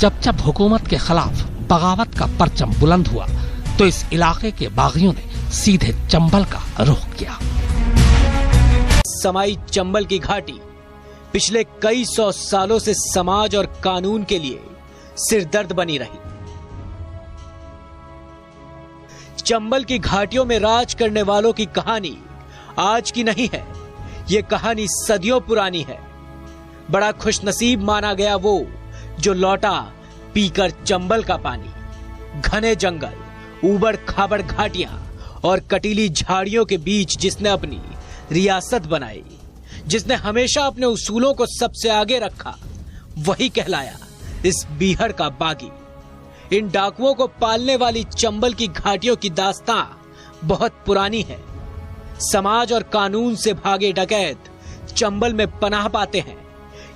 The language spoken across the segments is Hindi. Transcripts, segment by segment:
जब जब हुकूमत के खिलाफ बगावत का परचम बुलंद हुआ तो इस इलाके के बागियों ने सीधे चंबल का रुख किया। समाई चंबल की घाटी पिछले कई सौ सालों से समाज और कानून के लिए सिरदर्द बनी रही। चंबल की घाटियों में राज करने वालों की कहानी आज की नहीं है, ये कहानी सदियों पुरानी है। बड़ा खुशनसीब माना गया वो जो लौटा पीकर चंबल का पानी। घने जंगल, ऊबड़ खाबड़ घाटियां और कटीली झाड़ियों के बीच जिसने अपनी रियासत बनाई, जिसने हमेशा अपने उसूलों को सबसे आगे रखा, वही कहलाया इस बीहड़ का बागी। इन डाकुओं को पालने वाली चंबल की घाटियों की दास्तां बहुत पुरानी है। समाज और कानून से भागे डकैत चंबल में पनाह पाते हैं।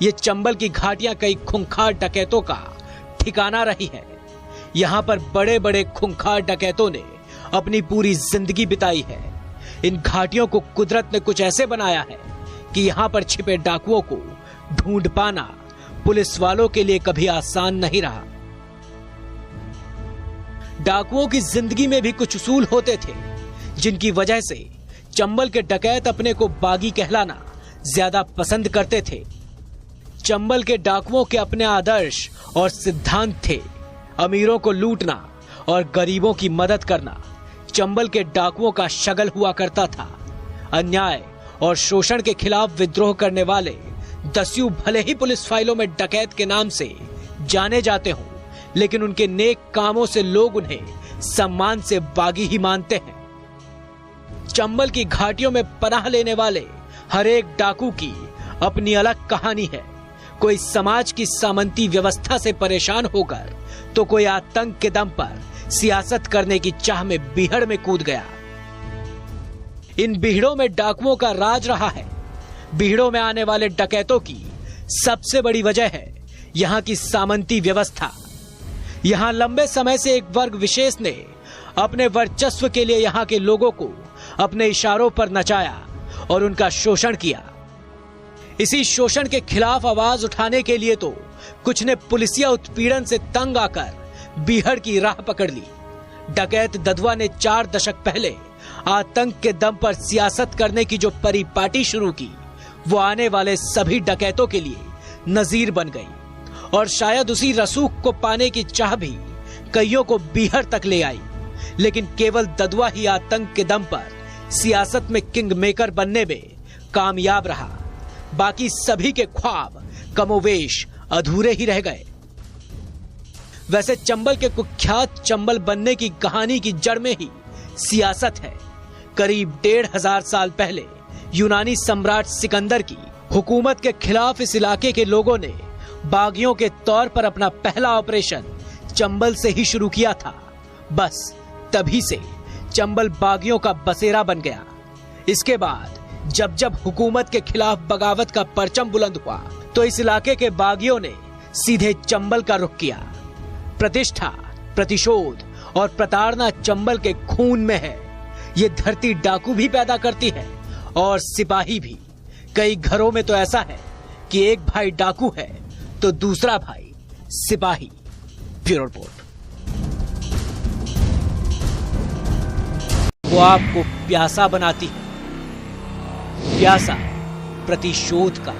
ये चंबल की घाटियां कई खूंखार डकैतों का ठिकाना रही है। यहां पर बड़े बड़े खूंखार डकैतों ने अपनी पूरी जिंदगी बिताई है। इन घाटियों को कुदरत ने कुछ ऐसे बनाया है कि यहां पर छिपे डाकुओं को ढूंढ पाना पुलिस वालों के लिए कभी आसान नहीं रहा। डाकुओं की जिंदगी में भी कुछ उसूल होते थे जिनकी वजह से चंबल के डकैत अपने को बागी कहलाना ज्यादा पसंद करते थे। चंबल के डाकुओं के अपने आदर्श और सिद्धांत थे। अमीरों को लूटना और गरीबों की मदद करना चंबल के डाकुओं का शगल हुआ करता था। अन्याय और शोषण के खिलाफ विद्रोह करने वाले दस्यु भले ही पुलिस फाइलों में डकैत के नाम से जाने जाते हों, लेकिन उनके नेक कामों से लोग उन्हें सम्मान से बागी ही मानते हैं। चंबल की घाटियों में पनाह लेने वाले हर एक डाकू की अपनी अलग कहानी है। कोई समाज की सामंती व्यवस्था से परेशान होकर तो कोई आतंक के दम पर सियासत करने की चाह में बीहड़ में कूद गया। इन बीहड़ों में डाकुओं का राज रहा है। बीहड़ों में आने वाले डकैतों की सबसे बड़ी वजह है यहां की सामंती व्यवस्था। यहां लंबे समय से एक वर्ग विशेष ने अपने वर्चस्व के लिए यहां के लोगों को अपने इशारों पर नचाया और उनका शोषण किया। इसी शोषण के खिलाफ आवाज उठाने के लिए तो कुछ ने पुलिसिया उत्पीड़न से तंग आकर बीहड़ की राह पकड़ ली। डकैत ददुआ ने 4 दशक पहले आतंक के दम पर सियासत करने की जो परिपाटी शुरू की, वो आने वाले सभी डकैतों के लिए नजीर बन गई और शायद उसी रसूख को पाने की चाह भी कईयों को बीहड़ तक ले आई। लेकिन केवल ददुआ ही आतंक के दम पर सियासत में किंग मेकर बनने में कामयाब रहा। बाकी सभी के ख्वाब कमोवेश अधूरे ही रह गए। वैसे चंबल के कुख्यात चंबल बनने की कहानी की जड़ में ही सियासत है। करीब 1500 साल पहले यूनानी सम्राट सिकंदर की हुकूमत के खिलाफ इस इलाके के लोगों ने बागियों के तौर पर अपना पहला ऑपरेशन चंबल से ही शुरू किया था। बस तभी से चंबल बागियों का बसेरा बन गया। इसके बाद जब जब हुकूमत के खिलाफ बगावत का परचम बुलंद हुआ तो इस इलाके के बागियों ने सीधे चंबल का रुख किया। प्रतिष्ठा, प्रतिशोध और प्रताड़ना चंबल के खून में है। ये धरती डाकू भी पैदा करती है और सिपाही भी। कई घरों में तो ऐसा है कि एक भाई डाकू है तो दूसरा भाई सिपाही। Bureau report. वो आपको प्यासा बनाती है, प्यासा प्रतिशोध का।